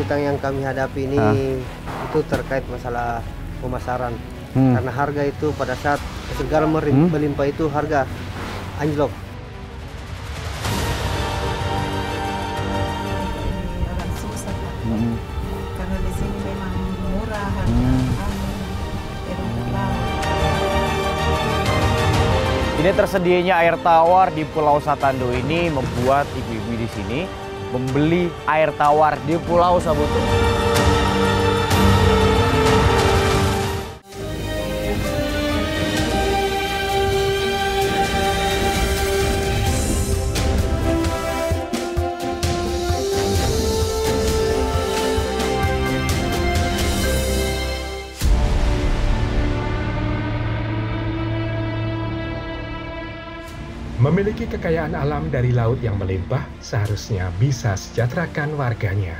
kesulitan yang kami hadapi ini itu terkait masalah pemasaran. Karena harga itu pada saat garam melimpah itu harga anjlok. Orang susah karena di sini memang murah harga Ini tersedianya air tawar di Pulau Satando ini membuat ibu-ibu di sini membeli air tawar di Pulau Sabutu. Memiliki kekayaan alam dari laut yang melimpah seharusnya bisa sejahterakan warganya.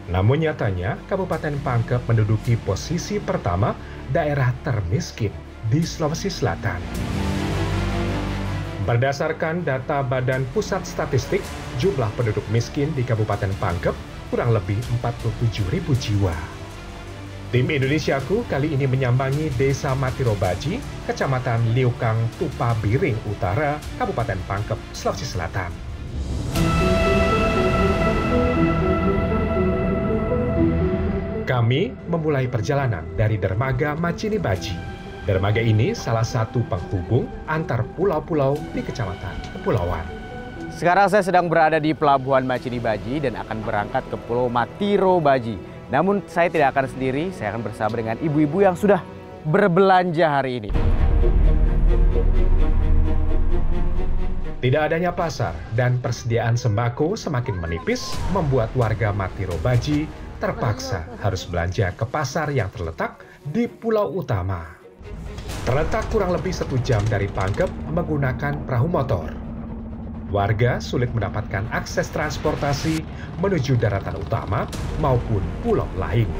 Namun nyatanya, Kabupaten Pangkep menduduki posisi pertama daerah termiskin di Sulawesi Selatan. Berdasarkan data Badan Pusat Statistik, jumlah penduduk miskin di Kabupaten Pangkep kurang lebih 47.000 jiwa. Tim Indonesiaku kali ini menyambangi Desa Matirobaji, Kecamatan Liukang, Tupa Biring Utara, Kabupaten Pangkep, Sulawesi Selatan. Kami memulai perjalanan dari Dermaga Macinibaji. Dermaga ini salah satu penghubung antar pulau-pulau di Kecamatan Kepulauan. Sekarang saya sedang berada di Pelabuhan Macinibaji dan akan berangkat ke Pulau Matirobaji. Namun saya tidak akan sendiri, saya akan bersama dengan ibu-ibu yang sudah berbelanja hari ini. Tidak adanya pasar dan persediaan sembako semakin menipis membuat warga Matirobaji terpaksa harus belanja ke pasar yang terletak di Pulau Utama. Terletak kurang lebih 1 jam dari Pangkep menggunakan perahu motor. Warga sulit mendapatkan akses transportasi menuju daratan utama maupun pulau lain.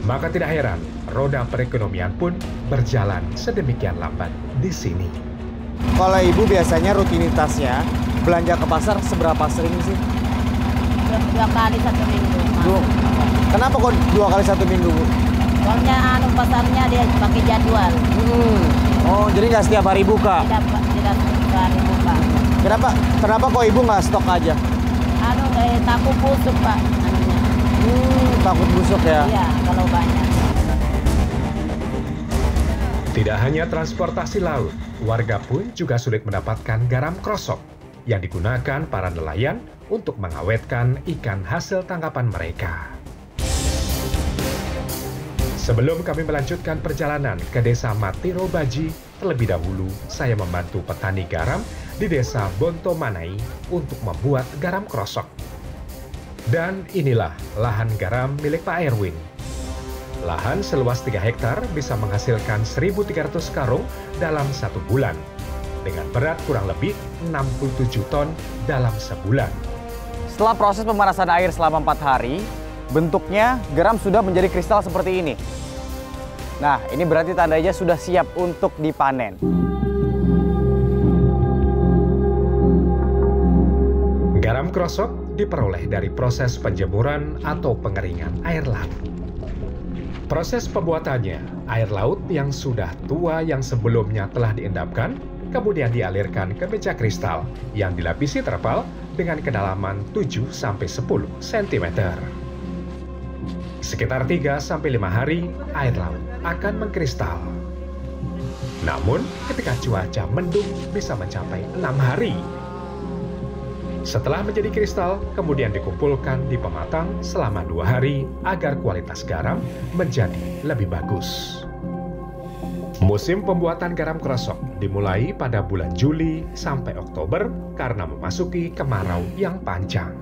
Maka tidak heran, roda perekonomian pun berjalan sedemikian lambat di sini. Kalau ibu biasanya rutinitasnya belanja ke pasar seberapa sering sih? 2 kali 1 minggu. Kenapa kok 2 kali 1 minggu, Bu? Soalnya pasarnya dia pakai jadwal. Oh, jadi nggak setiap hari buka? Tidak setiap hari buka. Kenapa kok ibu nggak stok aja? Takut busuk, Pak. Takut busuk ya? Iya, kalau banyak. Tidak hanya transportasi laut, warga pun juga sulit mendapatkan garam krosok yang digunakan para nelayan untuk mengawetkan ikan hasil tangkapan mereka. Sebelum kami melanjutkan perjalanan ke Desa Matirobaji, terlebih dahulu saya membantu petani garam di Desa Bontomanai untuk membuat garam krosok. Dan inilah lahan garam milik Pak Erwin. Lahan seluas 3 hektar bisa menghasilkan 1.300 karung dalam 1 bulan, dengan berat kurang lebih 67 ton dalam sebulan. Setelah proses pemanasan air selama 4 hari, bentuknya garam sudah menjadi kristal seperti ini. Nah, ini berarti tandanya sudah siap untuk dipanen. Garam krosok diperoleh dari proses penjemuran atau pengeringan air laut. Proses pembuatannya, air laut yang sudah tua yang sebelumnya telah diendapkan, kemudian dialirkan ke meja kristal yang dilapisi terpal dengan kedalaman 7-10 cm. Sekitar 3-5 hari, air laut akan mengkristal. Namun, ketika cuaca mendung bisa mencapai 6 hari. Setelah menjadi kristal, kemudian dikumpulkan di pematang selama 2 hari agar kualitas garam menjadi lebih bagus. Musim pembuatan garam krosok dimulai pada bulan Juli sampai Oktober karena memasuki kemarau yang panjang.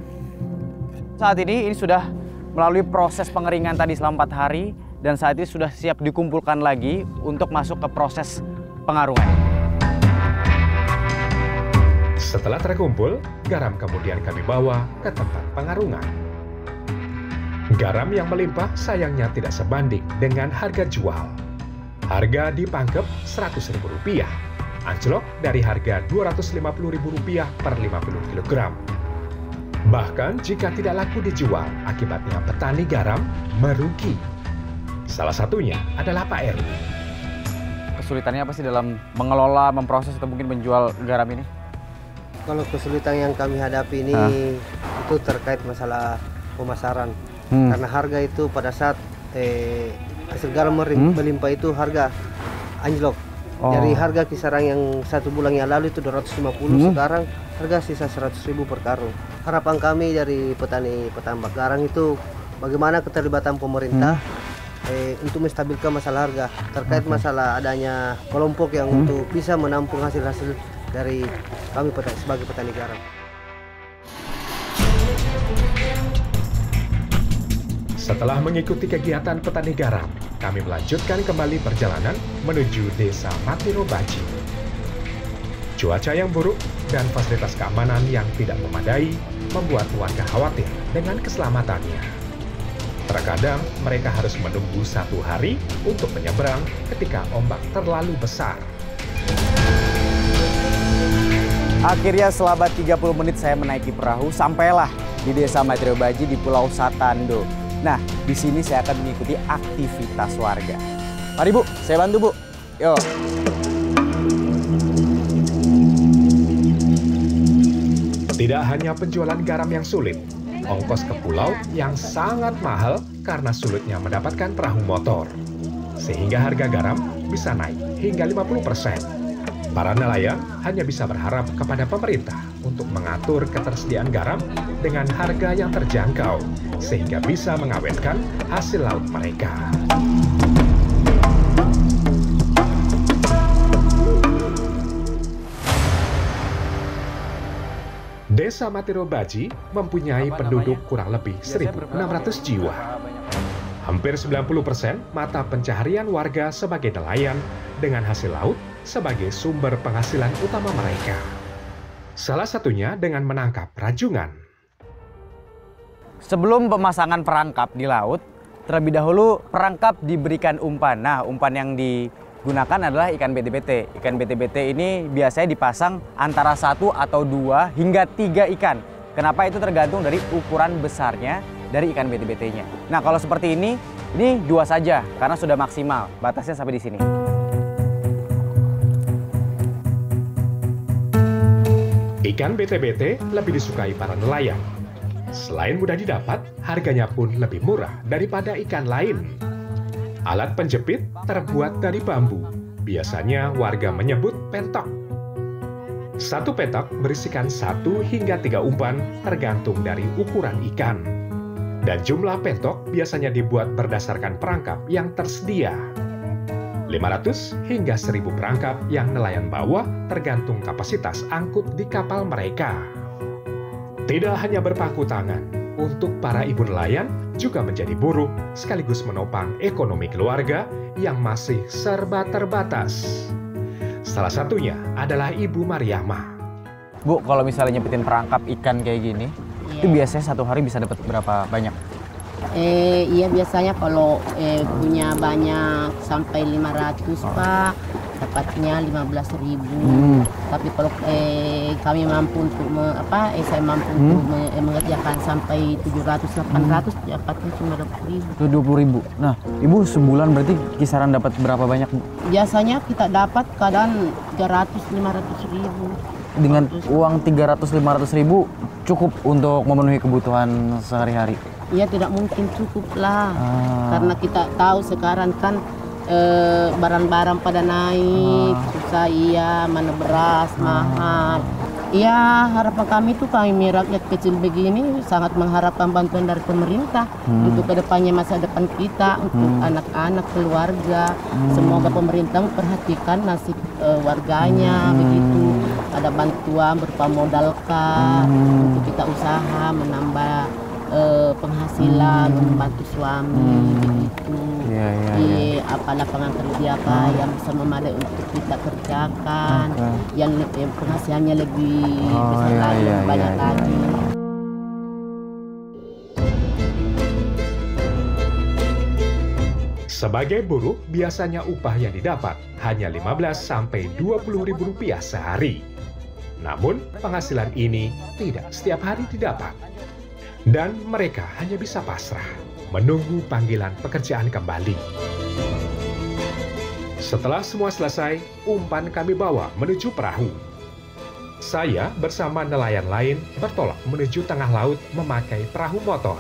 Saat ini sudah melalui proses pengeringan tadi selama 4 hari dan saat ini sudah siap dikumpulkan lagi untuk masuk ke proses pengarungan. Setelah terkumpul, garam kemudian kami bawa ke tempat pengarungan. Garam yang melimpah sayangnya tidak sebanding dengan harga jual. Harga di Pangkep Rp100.000, anjlok dari harga Rp250.000 per 50 kg. Bahkan jika tidak laku dijual, akibatnya petani garam merugi. Salah satunya adalah Pak Erwin. Kesulitannya apa sih dalam mengelola, memproses, atau mungkin menjual garam ini? Kalau kesulitan yang kami hadapi ini itu terkait masalah pemasaran. Karena harga itu pada saat hasil garam melimpah itu harga anjlok. Dari harga kisaran yang 1 bulan yang lalu itu 250, sekarang harga sisa 100.000 per karung. Harapan kami dari petani petambak garam itu bagaimana keterlibatan pemerintah untuk menstabilkan masalah harga terkait masalah adanya kelompok yang untuk bisa menampung hasil-hasil dari kami sebagai petani garam. Setelah mengikuti kegiatan petani garam, kami melanjutkan kembali perjalanan menuju desa Matiro Baji. Cuaca yang buruk dan fasilitas keamanan yang tidak memadai membuat warga khawatir dengan keselamatannya. Terkadang mereka harus menunggu 1 hari untuk menyeberang ketika ombak terlalu besar. Akhirnya selama 30 menit saya menaiki perahu, sampailah di desa Matiro Baji di Pulau Satando. Nah, di sini saya akan mengikuti aktivitas warga. Mari Bu, saya bantu Bu. Yuk. Tidak hanya penjualan garam yang sulit, ongkos ke pulau yang sangat mahal karena sulitnya mendapatkan perahu motor. Sehingga harga garam bisa naik hingga 50%. Para nelayan hanya bisa berharap kepada pemerintah untuk mengatur ketersediaan garam dengan harga yang terjangkau, sehingga bisa mengawetkan hasil laut mereka. Desa Matiro Baji mempunyai penduduk kurang lebih 1.600 jiwa. Hampir 90% mata pencaharian warga sebagai nelayan dengan hasil laut sebagai sumber penghasilan utama mereka. Salah satunya dengan menangkap rajungan. Sebelum pemasangan perangkap di laut, terlebih dahulu perangkap diberikan umpan. Nah, umpan yang digunakan adalah ikan bete-bete. Ikan bete-bete ini biasanya dipasang antara 1 atau 2 hingga 3 ikan. Kenapa? Itu tergantung dari ukuran besarnya dari ikan bete-betenya. Nah, kalau seperti ini 2 saja karena sudah maksimal. Batasnya sampai di sini. Ikan bete-bete lebih disukai para nelayan. Selain mudah didapat, harganya pun lebih murah daripada ikan lain. Alat penjepit terbuat dari bambu. Biasanya warga menyebut pentok. Satu pentok berisikan 1 hingga 3 umpan tergantung dari ukuran ikan. Dan jumlah pentok biasanya dibuat berdasarkan perangkap yang tersedia. 500 hingga 1.000 perangkap yang nelayan bawa tergantung kapasitas angkut di kapal mereka. Tidak hanya berpangku tangan, untuk para ibu nelayan juga menjadi buruh sekaligus menopang ekonomi keluarga yang masih serba terbatas. Salah satunya adalah Ibu Mariama. Bu, kalau misalnya nyepetin perangkap ikan kayak gini, itu biasanya 1 hari bisa dapat berapa banyak? Iya biasanya kalau punya banyak sampai 500 Pak, dapatnya 15.000. Tapi kalau kami mampu untuk saya mampu untuk mengerjakan sampai 700-800, dapatnya cuma 20.000. Itu 20.000. Nah, Ibu sebulan berarti kisaran dapat berapa banyak, Bu? Biasanya kita dapat kadang 300-500.000. Dengan uang 300-500.000 cukup untuk memenuhi kebutuhan sehari-hari? Iya tidak mungkin cukup lah, karena kita tahu sekarang kan barang-barang pada naik, susah mana beras mahal. Iya harapan kami tuh kami rakyat kecil begini sangat mengharapkan bantuan dari pemerintah untuk kedepannya masa depan kita, untuk anak-anak keluarga. Semoga pemerintah memperhatikan nasib warganya begitu. Ada bantuan berupa modalkah untuk kita usaha menambah penghasilan, membantu suami begitu. Apa lapangan kerja yang bisa memadai untuk kita kerjakan, yang penghasilannya lebih besar lagi, banyak lagi. Sebagai buruh, biasanya upah yang didapat hanya 15 sampai 20.000 rupiah sehari. Namun, penghasilan ini tidak setiap hari didapat. Dan mereka hanya bisa pasrah, menunggu panggilan pekerjaan kembali. Setelah semua selesai, umpan kami bawa menuju perahu. Saya bersama nelayan lain bertolak menuju tengah laut memakai perahu motor.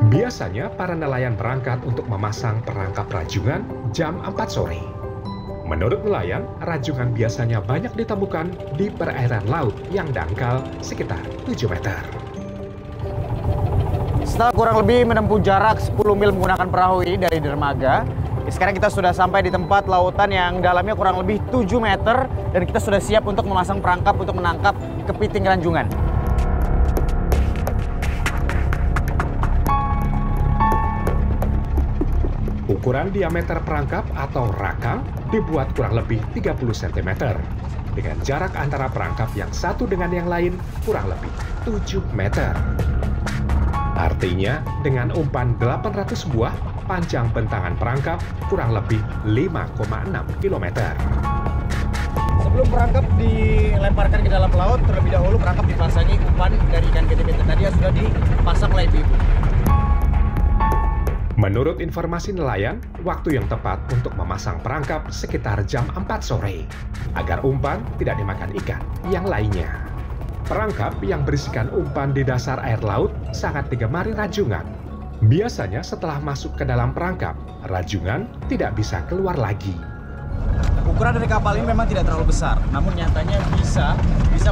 Biasanya para nelayan berangkat untuk memasang perangkap rajungan jam 4 sore. Menurut nelayan, rajungan biasanya banyak ditemukan di perairan laut yang dangkal sekitar 7 meter. Setelah kurang lebih menempuh jarak 10 mil menggunakan perahu ini dari dermaga, sekarang kita sudah sampai di tempat lautan yang dalamnya kurang lebih 7 meter dan kita sudah siap untuk memasang perangkap untuk menangkap kepiting ranjungan. Ukuran diameter perangkap atau rakang dibuat kurang lebih 30 cm dengan jarak antara perangkap yang satu dengan yang lain kurang lebih 7 meter. Artinya, dengan umpan 800 buah, panjang bentangan perangkap kurang lebih 5,6 km. Sebelum perangkap dilemparkan ke dalam laut, terlebih dahulu perangkap dipasangi umpan dari ikan BT-BT tadi yang sudah dipasang oleh ibu-ibu. Menurut informasi nelayan, waktu yang tepat untuk memasang perangkap sekitar jam 4 sore, agar umpan tidak dimakan ikan yang lainnya. Perangkap yang berisikan umpan di dasar air laut sangat digemari rajungan. Biasanya setelah masuk ke dalam perangkap, rajungan tidak bisa keluar lagi. Ukuran dari kapal ini memang tidak terlalu besar, namun nyatanya bisa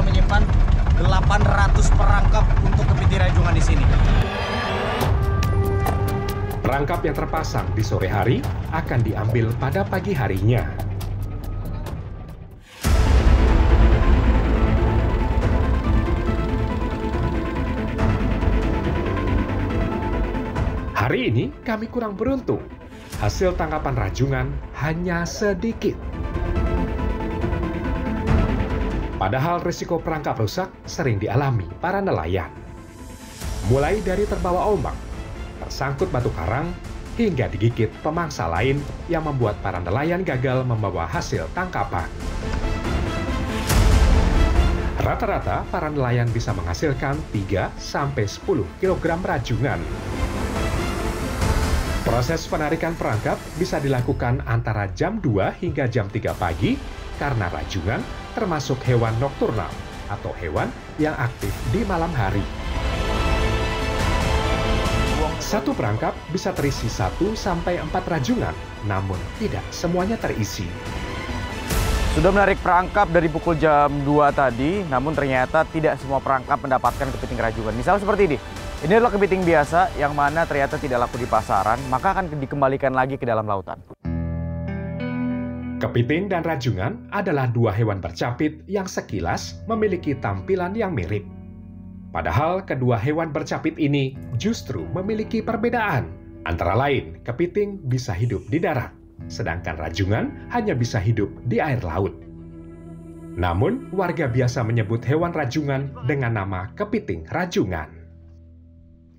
menyimpan 800 perangkap untuk kepiting ranjungan di sini. Perangkap yang terpasang di sore hari akan diambil pada pagi harinya. Hari ini kami kurang beruntung. Hasil tangkapan rajungan hanya sedikit. Padahal risiko perangkap rusak sering dialami para nelayan. Mulai dari terbawa ombak, tersangkut batu karang, hingga digigit pemangsa lain yang membuat para nelayan gagal membawa hasil tangkapan. Rata-rata para nelayan bisa menghasilkan 3-10 kg rajungan. Proses penarikan perangkap bisa dilakukan antara jam 2 hingga jam 3 pagi karena rajungan termasuk hewan nokturnal atau hewan yang aktif di malam hari. Satu perangkap bisa terisi 1-4 rajungan, namun tidak semuanya terisi. Sudah menarik perangkap dari pukul jam 2 tadi, namun ternyata tidak semua perangkap mendapatkan kepiting rajungan. Misal seperti ini. Ini adalah kepiting biasa yang mana ternyata tidak laku di pasaran, maka akan dikembalikan lagi ke dalam lautan. Kepiting dan rajungan adalah dua hewan bercapit yang sekilas memiliki tampilan yang mirip. Padahal kedua hewan bercapit ini justru memiliki perbedaan. Antara lain, kepiting bisa hidup di darat, sedangkan rajungan hanya bisa hidup di air laut. Namun, warga biasa menyebut hewan rajungan dengan nama kepiting rajungan.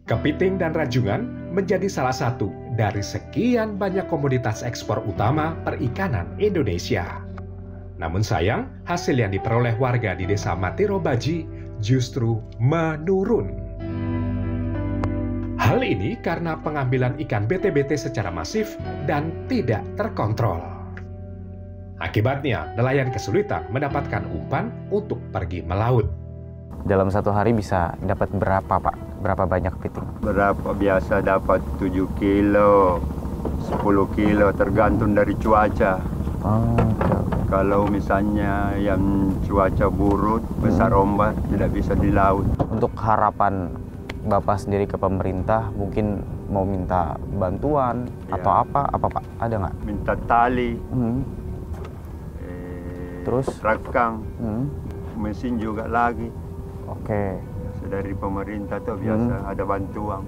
Kepiting dan rajungan menjadi salah satu dari sekian banyak komoditas ekspor utama perikanan Indonesia. Namun sayang, hasil yang diperoleh warga di Desa Matirobaji justru menurun. Hal ini karena pengambilan ikan BT-BT secara masif dan tidak terkontrol. Akibatnya, nelayan kesulitan mendapatkan umpan untuk pergi melaut. Dalam satu hari bisa dapat berapa, Pak? Berapa banyak kepiting? Berapa biasa dapat 7 kilo, 10 kilo tergantung dari cuaca. Kalau misalnya yang cuaca buruk, besar ombak, tidak bisa di laut. Untuk harapan Bapak sendiri ke pemerintah, mungkin mau minta bantuan atau apa Pak? Ada nggak? Minta tali, terus rakang, mesin juga lagi. Oke. Dari pemerintah tuh biasa ada bantuan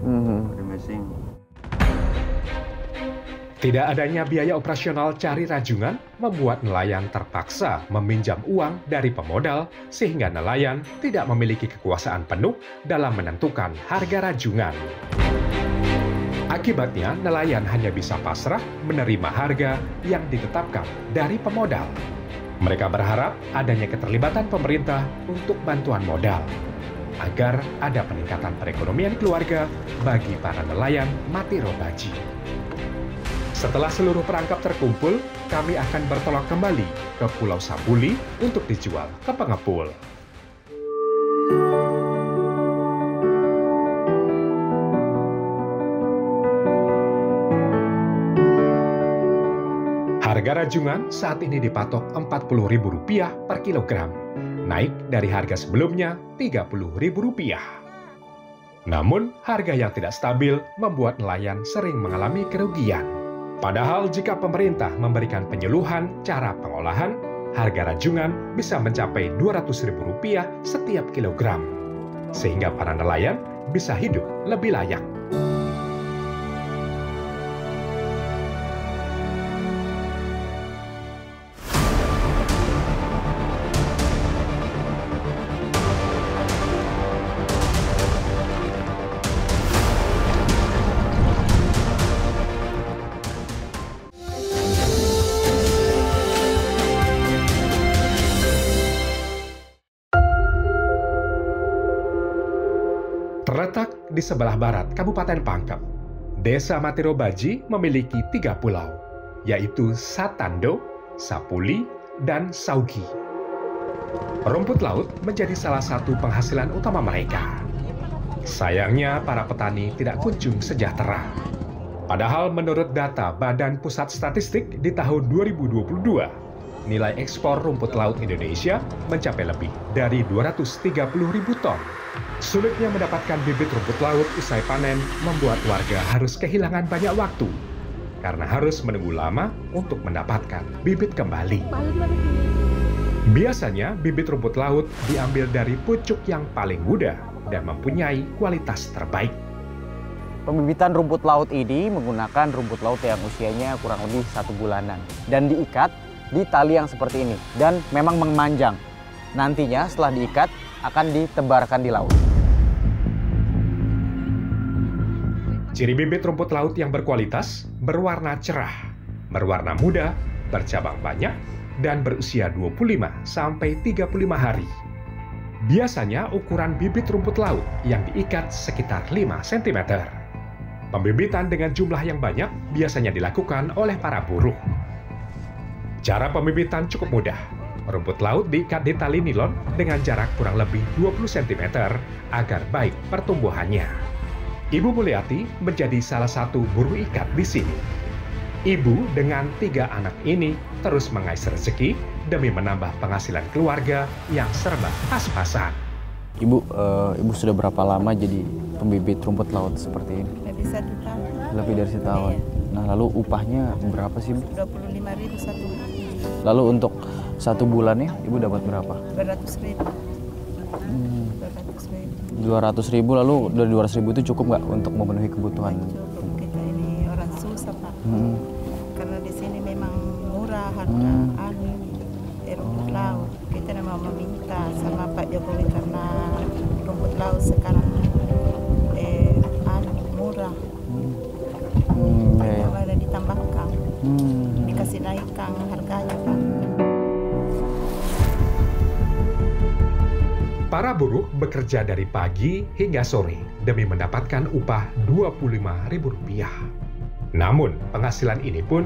dari mesin. Tidak adanya biaya operasional cari rajungan membuat nelayan terpaksa meminjam uang dari pemodal sehingga nelayan tidak memiliki kekuasaan penuh dalam menentukan harga rajungan. Akibatnya nelayan hanya bisa pasrah menerima harga yang ditetapkan dari pemodal. Mereka berharap adanya keterlibatan pemerintah untuk bantuan modal, agar ada peningkatan perekonomian keluarga bagi para nelayan Matiro Baji. Setelah seluruh perangkap terkumpul, kami akan bertolak kembali ke Pulau Sapuli untuk dijual ke pengepul. Harga rajungan saat ini dipatok Rp40.000 per kilogram, naik dari harga sebelumnya Rp30.000. Namun, harga yang tidak stabil membuat nelayan sering mengalami kerugian. Padahal jika pemerintah memberikan penyuluhan cara pengolahan, harga rajungan bisa mencapai Rp200.000 setiap kilogram, sehingga para nelayan bisa hidup lebih layak. Terletak di sebelah barat Kabupaten Pangkep, Desa Matiro Baji memiliki 3 pulau, yaitu Satando, Sapuli, dan Saugi. Rumput laut menjadi salah satu penghasilan utama mereka. Sayangnya para petani tidak kunjung sejahtera. Padahal menurut data Badan Pusat Statistik di tahun 2022, nilai ekspor rumput laut Indonesia mencapai lebih dari 230.000 ton. Sulitnya mendapatkan bibit rumput laut usai panen membuat warga harus kehilangan banyak waktu karena harus menunggu lama untuk mendapatkan bibit kembali. Biasanya bibit rumput laut diambil dari pucuk yang paling muda dan mempunyai kualitas terbaik. Pembibitan rumput laut ini menggunakan rumput laut yang usianya kurang lebih 1 bulanan dan diikat di tali yang seperti ini dan memang memanjang. Nantinya setelah diikat akan ditebarkan di laut. Ciri bibit rumput laut yang berkualitas, berwarna cerah, berwarna muda, bercabang banyak, dan berusia 25-35 hari. Biasanya ukuran bibit rumput laut yang diikat sekitar 5 cm. Pembibitan dengan jumlah yang banyak biasanya dilakukan oleh para buruh. Cara pembibitan cukup mudah. Rumput laut diikat di tali nilon dengan jarak kurang lebih 20 cm agar baik pertumbuhannya. Ibu Mulyati menjadi salah satu buruh ikat di sini. Ibu dengan 3 anak ini terus mengais rezeki demi menambah penghasilan keluarga yang serba pas-pasan. Ibu sudah berapa lama jadi pembibit rumput laut seperti ini? Lebih 1 tahun. Lebih dari 1 tahun. Iya. Nah, lalu upahnya berapa sih, Bu? 25.000 satu hari. Lalu untuk 1 bulannya Ibu dapat berapa? 200.000. 200.000, lalu dari 200.000 itu cukup nggak untuk memenuhi kebutuhan? Cukup, kita ini orang susah Pak. Karena di sini memang murah harga rumput laut. Kita memang meminta sama Pak Jokowi karena rumput laut sekarang murah. Ada ditambahkan, dikasih naikkan harganya Pak. Para buruh bekerja dari pagi hingga sore demi mendapatkan upah Rp25.000. Namun, penghasilan ini pun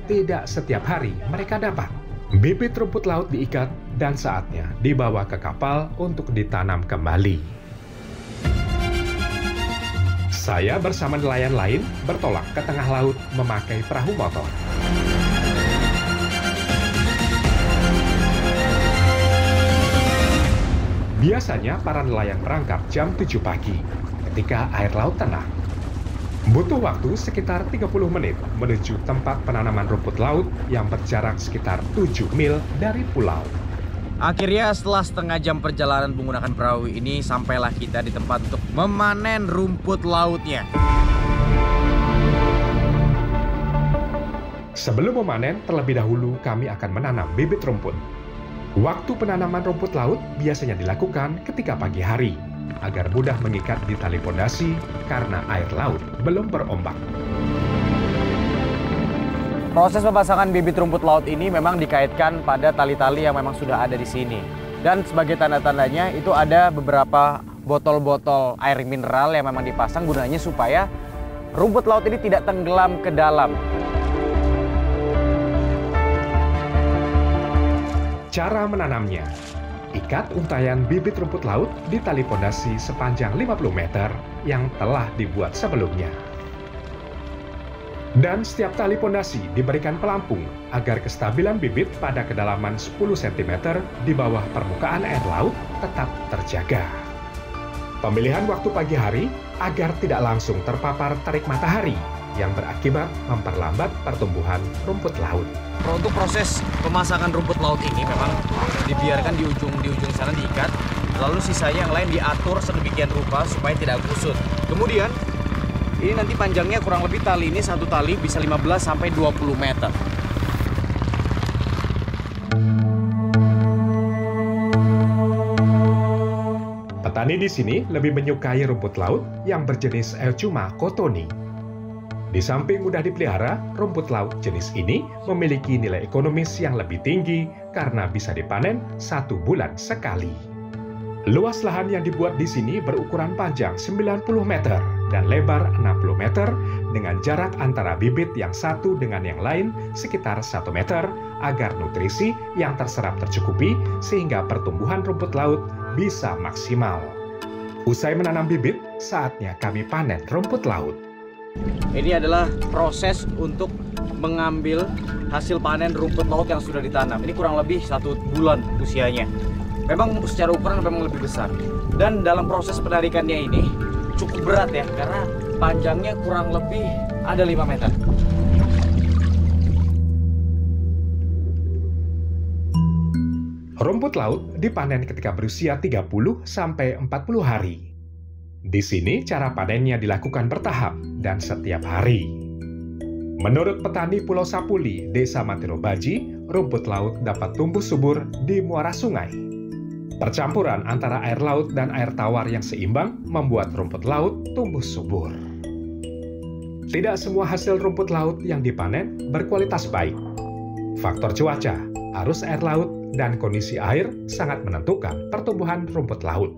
tidak setiap hari mereka dapat. Bibit rumput laut diikat dan saatnya dibawa ke kapal untuk ditanam kembali. Saya bersama nelayan lain bertolak ke tengah laut memakai perahu motor. Biasanya para nelayan berangkat jam 7 pagi ketika air laut tenang. Butuh waktu sekitar 30 menit menuju tempat penanaman rumput laut yang berjarak sekitar 7 mil dari pulau. Akhirnya setelah setengah jam perjalanan menggunakan perahu ini, sampailah kita di tempat untuk memanen rumput lautnya. Sebelum memanen, terlebih dahulu kami akan menanam bibit rumput. Waktu penanaman rumput laut biasanya dilakukan ketika pagi hari, agar mudah mengikat di tali pondasi karena air laut belum berombak. Proses pemasangan bibit rumput laut ini memang dikaitkan pada tali-tali yang memang sudah ada di sini. Dan sebagai tanda-tandanya itu ada beberapa botol-botol air mineral yang memang dipasang gunanya supaya rumput laut ini tidak tenggelam ke dalam. Cara menanamnya. Ikat untayan bibit rumput laut di tali pondasi sepanjang 50 meter yang telah dibuat sebelumnya. Dan setiap tali pondasi diberikan pelampung agar kestabilan bibit pada kedalaman 10 cm di bawah permukaan air laut tetap terjaga. Pemilihan waktu pagi hari agar tidak langsung terpapar terik matahari yang berakibat memperlambat pertumbuhan rumput laut. Untuk proses pemasangan rumput laut ini memang dibiarkan di ujung sana diikat, lalu sisanya yang lain diatur sedemikian rupa supaya tidak kusut. Kemudian ini nanti panjangnya kurang lebih tali ini, satu tali bisa 15 sampai 20 meter. Petani di sini lebih menyukai rumput laut yang berjenis Euchuma cottoni. Di samping mudah dipelihara, rumput laut jenis ini memiliki nilai ekonomis yang lebih tinggi karena bisa dipanen 1 bulan sekali. Luas lahan yang dibuat di sini berukuran panjang 90 meter dan lebar 60 meter dengan jarak antara bibit yang satu dengan yang lain sekitar 1 meter agar nutrisi yang terserap tercukupi sehingga pertumbuhan rumput laut bisa maksimal. Usai menanam bibit, saatnya kami panen rumput laut. Ini adalah proses untuk mengambil hasil panen rumput laut yang sudah ditanam. Ini kurang lebih 1 bulan usianya. Memang secara ukuran memang lebih besar. Dan dalam proses penarikannya ini cukup berat ya, karena panjangnya kurang lebih ada 5 meter. Rumput laut dipanen ketika berusia 30 sampai 40 hari. Di sini cara panennya dilakukan bertahap dan setiap hari. Menurut petani Pulau Sapuli, Desa Matirobaji, rumput laut dapat tumbuh subur di muara sungai. Percampuran antara air laut dan air tawar yang seimbang membuat rumput laut tumbuh subur. Tidak semua hasil rumput laut yang dipanen berkualitas baik. Faktor cuaca, arus air laut, dan kondisi air sangat menentukan pertumbuhan rumput laut.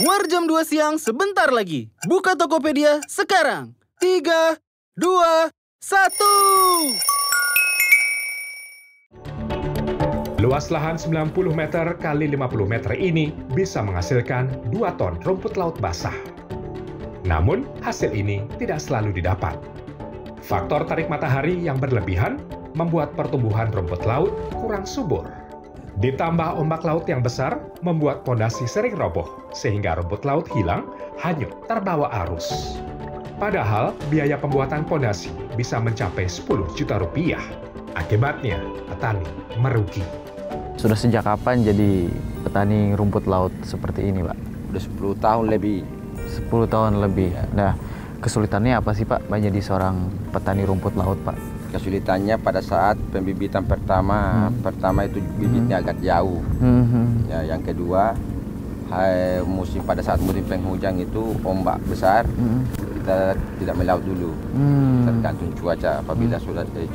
War jam 2 siang sebentar lagi. Buka Tokopedia sekarang. 3, 2, 1. Luas lahan 90 meter kali 50 meter ini bisa menghasilkan 2 ton rumput laut basah. Namun, hasil ini tidak selalu didapat. Faktor tarik matahari yang berlebihan membuat pertumbuhan rumput laut kurang subur. Ditambah ombak laut yang besar membuat pondasi sering roboh, sehingga rumput laut hilang, hanyut terbawa arus. Padahal, biaya pembuatan pondasi bisa mencapai 10 juta rupiah. Akibatnya, petani merugi. Sudah sejak kapan jadi petani rumput laut seperti ini, Pak? Udah 10 tahun lebih. 10 tahun lebih. Ya. Nah, kesulitannya apa sih, Pak, jadi seorang petani rumput laut, Pak? Kesulitannya pada saat pembibitan pertama itu bibitnya agak jauh. Ya, yang kedua, pada saat musim penghujan itu ombak besar, kita tidak melaut dulu. Tergantung cuaca. Apabila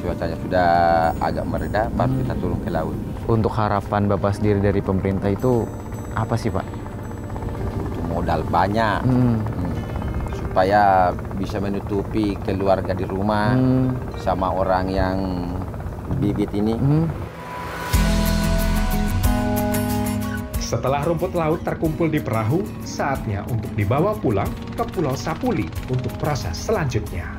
cuacanya sudah agak mereda, baru kita turun ke laut. Untuk harapan Bapak sendiri dari pemerintah itu apa sih, Pak? Butuh modal banyak supaya bisa menutupi keluarga di rumah sama orang yang bibit ini. Setelah rumput laut terkumpul di perahu, saatnya untuk dibawa pulang ke Pulau Sapuli untuk proses selanjutnya.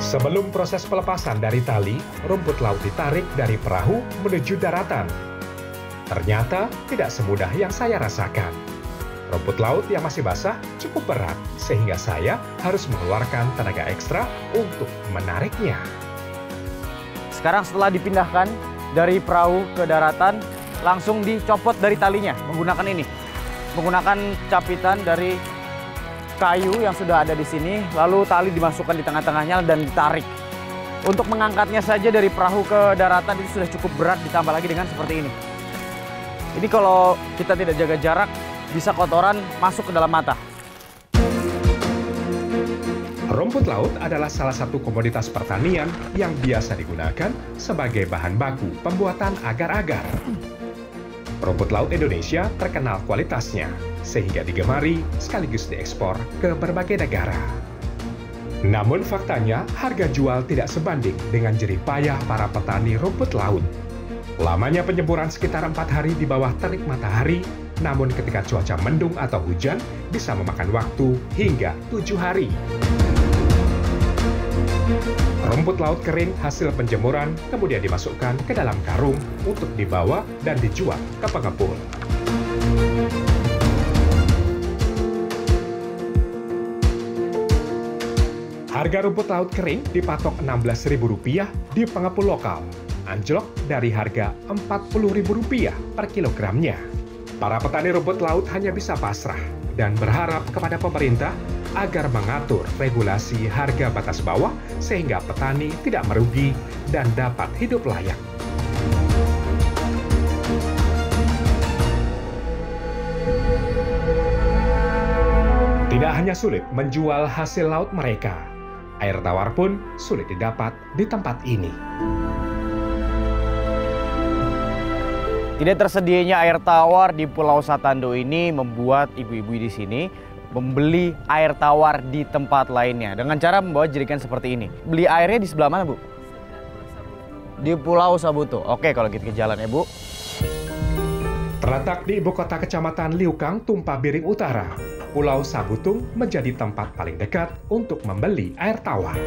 Sebelum proses pelepasan dari tali, rumput laut ditarik dari perahu menuju daratan. Ternyata tidak semudah yang saya rasakan. Rumput laut yang masih basah cukup berat, sehingga saya harus mengeluarkan tenaga ekstra untuk menariknya. Sekarang setelah dipindahkan dari perahu ke daratan, langsung dicopot dari talinya menggunakan ini. Menggunakan capitan dari kayu yang sudah ada di sini, lalu tali dimasukkan di tengah-tengahnya dan ditarik. Untuk mengangkatnya saja dari perahu ke daratan itu sudah cukup berat, ditambah lagi dengan seperti ini. Ini kalau kita tidak jaga jarak, bisa kotoran masuk ke dalam mata. Rumput laut adalah salah satu komoditas pertanian yang biasa digunakan sebagai bahan baku pembuatan agar-agar. Rumput laut Indonesia terkenal kualitasnya, sehingga digemari sekaligus diekspor ke berbagai negara. Namun faktanya, harga jual tidak sebanding dengan jerih payah para petani rumput laut. Lamanya penyemburan sekitar 4 hari di bawah terik matahari, namun ketika cuaca mendung atau hujan, bisa memakan waktu hingga 7 hari. Rumput laut kering hasil penjemuran kemudian dimasukkan ke dalam karung untuk dibawa dan dijual ke pengepul. Harga rumput laut kering dipatok Rp16.000 di pengepul lokal, anjlok dari harga Rp40.000 per kilogramnya. Para petani rumput laut hanya bisa pasrah dan berharap kepada pemerintah agar mengatur regulasi harga batas bawah sehingga petani tidak merugi dan dapat hidup layak. Tidak hanya sulit menjual hasil laut mereka, air tawar pun sulit didapat di tempat ini. Tidak tersedianya air tawar di Pulau Satando ini membuat ibu-ibu di sini membeli air tawar di tempat lainnya dengan cara membawa jerigen seperti ini. Beli airnya di sebelah mana, Bu? Di Pulau Sabuto. Oke, kalau gitu ke jalan ya, Bu. Terletak di ibu kota kecamatan Liukang, Tumpah Biring Utara, Pulau Sabutung menjadi tempat paling dekat untuk membeli air tawar.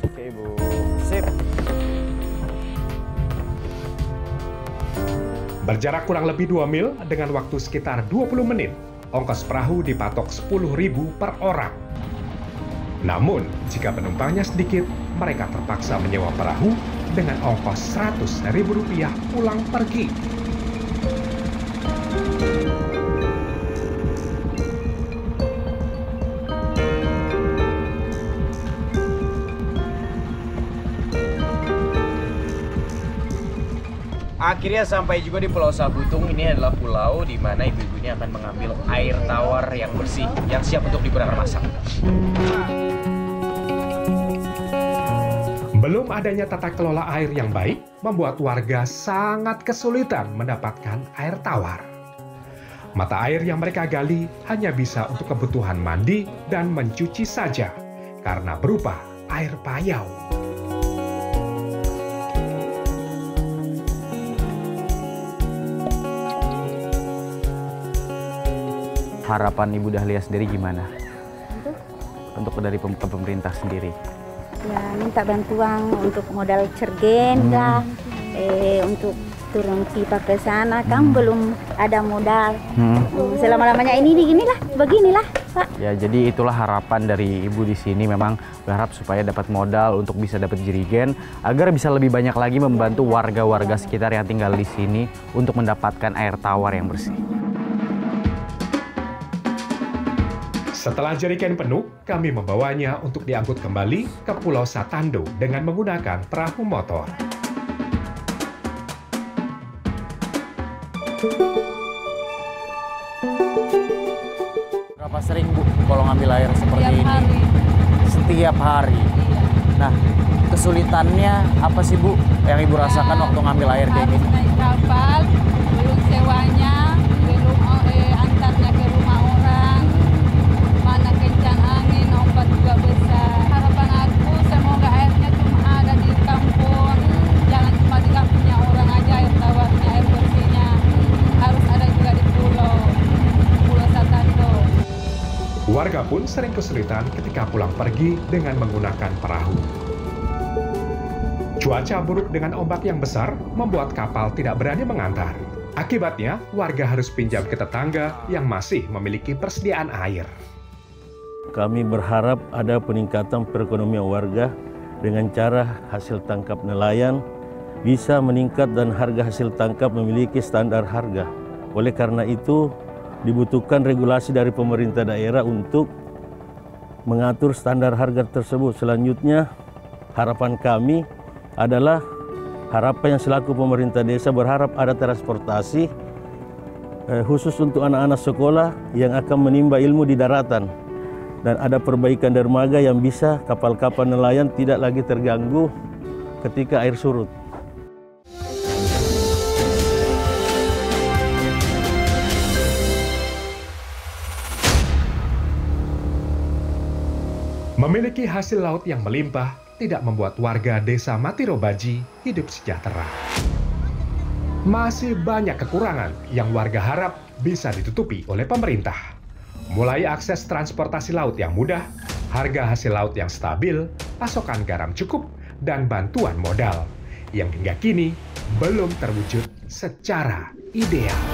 Oke, Bu. Sip. Berjarak kurang lebih 2 mil dengan waktu sekitar 20 menit, ongkos perahu dipatok Rp10.000 per orang. Namun, jika penumpangnya sedikit, mereka terpaksa menyewa perahu dengan ongkos Rp100.000 pulang pergi. Akhirnya sampai juga di Pulau Sabutung. Ini adalah pulau di mana ibu-ibu ini akan mengambil air tawar yang bersih, yang siap untuk digunakan masak. Belum adanya tata kelola air yang baik membuat warga sangat kesulitan mendapatkan air tawar. Mata air yang mereka gali hanya bisa untuk kebutuhan mandi dan mencuci saja karena berupa air payau. Harapan Ibu Dahlia sendiri gimana? Untuk dari pemerintah sendiri? Ya, minta bantuan untuk modal cergen lah, untuk turun pipa ke sana kan belum ada modal. Selama-lamanya ini beginilah, Pak. Ya, jadi itulah harapan dari Ibu di sini, memang berharap supaya dapat modal untuk bisa dapat jerigen agar bisa lebih banyak lagi membantu warga-warga sekitar yang tinggal di sini untuk mendapatkan air tawar yang bersih. Setelah jerigen penuh, kami membawanya untuk diangkut kembali ke Pulau Satando dengan menggunakan perahu motor. Berapa sering, Bu, kalau ngambil air seperti ini? Hari. Setiap hari? Iya. Nah, kesulitannya apa sih, Bu, yang Ibu rasakan waktu ngambil air kayak gini? Naik kapal, belum sewanya, belum antarnya ke rumah orang, mana kencang angin, ombak juga besar. Harapan aku semoga airnya cuma ada di kampung, jangan cuma di kampungnya orang aja air tawarnya, air bersihnya. Harus ada juga di Pulau Satando. Warga pun sering kesulitan ketika pulang pergi dengan menggunakan perahu. Cuaca buruk dengan ombak yang besar membuat kapal tidak berani mengantar. Akibatnya, warga harus pinjam ke tetangga yang masih memiliki persediaan air. Kami berharap ada peningkatan perekonomian warga dengan cara hasil tangkap nelayan bisa meningkat dan harga hasil tangkap memiliki standar harga. Oleh karena itu, dibutuhkan regulasi dari pemerintah daerah untuk mengatur standar harga tersebut. Selanjutnya, harapan kami adalah harapan yang selaku pemerintah desa berharap ada transportasi khusus untuk anak-anak sekolah yang akan menimba ilmu di daratan. Dan ada perbaikan dermaga yang bisa kapal-kapal nelayan tidak lagi terganggu ketika air surut. Memiliki hasil laut yang melimpah tidak membuat warga desa Matirobaji hidup sejahtera. Masih banyak kekurangan yang warga harap bisa ditutupi oleh pemerintah. Mulai akses transportasi laut yang mudah, harga hasil laut yang stabil, pasokan garam cukup, dan bantuan modal yang hingga kini belum terwujud secara ideal.